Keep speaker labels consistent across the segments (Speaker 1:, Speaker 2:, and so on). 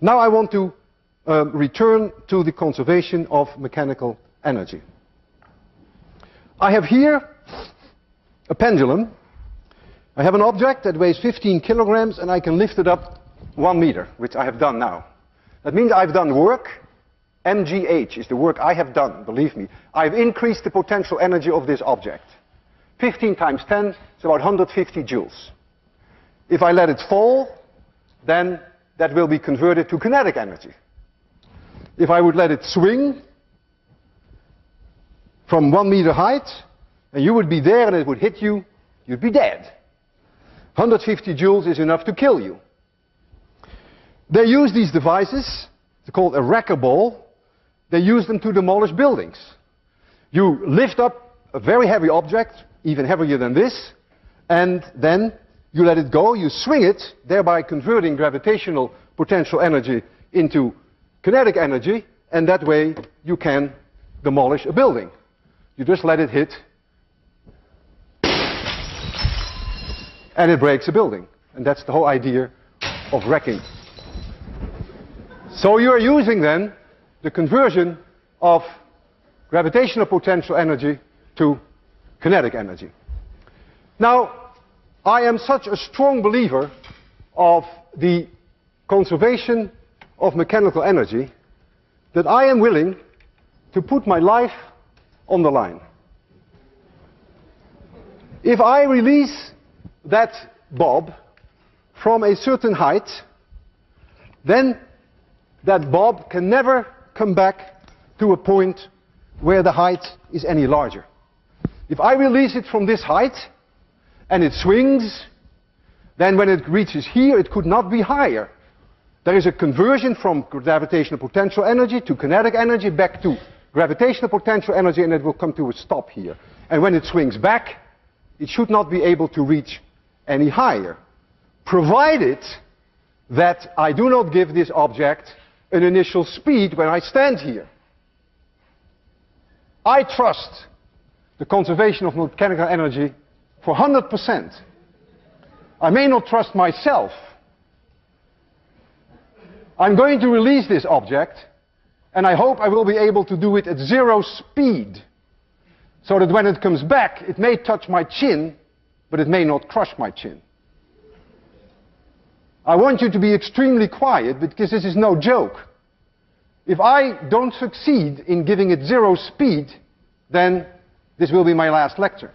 Speaker 1: Now I want to return to the conservation of mechanical energy. I have here a pendulum. I have an object that weighs 15 kilograms and I can lift it up 1 meter, which I have done now. That means I've done work. mgh is the work I have done, believe me. I've increased the potential energy of this object. 15 times 10 is about 150 joules. If I let it fall, then that will be converted to kinetic energy. If I would let it swing from 1 meter height, and you would be there and it would hit you, you'd be dead. 150 joules is enough to kill you. They use these devices, they're called a wrecker ball. They use them to demolish buildings. You lift up a very heavy object, even heavier than this, and then you let it go, you swing it, thereby converting gravitational potential energy into kinetic energy, and that way you can demolish a building. You just let it hit, and it breaks a building. And that's the whole idea of wrecking. So you are using then the conversion of gravitational potential energy to kinetic energy. Now, I am such a strong believer of the conservation of mechanical energy that I am willing to put my life on the line. If I release that bob from a certain height, then that bob can never come back to a point where the height is any larger. If I release it from this height and it swings, then when it reaches here it could not be higher. There is a conversion from gravitational potential energy to kinetic energy back to gravitational potential energy, and it will come to a stop here. And when it swings back, it should not be able to reach any higher, provided that I do not give this object an initial speed when I stand here. I trust the conservation of mechanical energy for 100%. I may not trust myself. I'm going to release this object, and I hope I will be able to do it at 0 speed, so that when it comes back, it may touch my chin, but it may not crush my chin. I want you to be extremely quiet, because this is no joke. If I don't succeed in giving it 0 speed, then this will be my last lecture.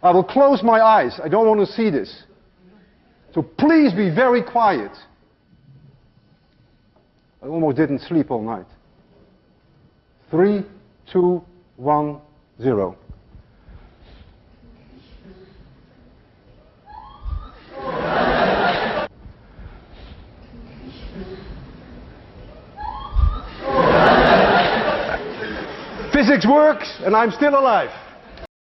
Speaker 1: I will close my eyes. I don't want to see this. So please be very quiet. I almost didn't sleep all night. 3, 2, 1, 0. Physics works, and I'm still alive.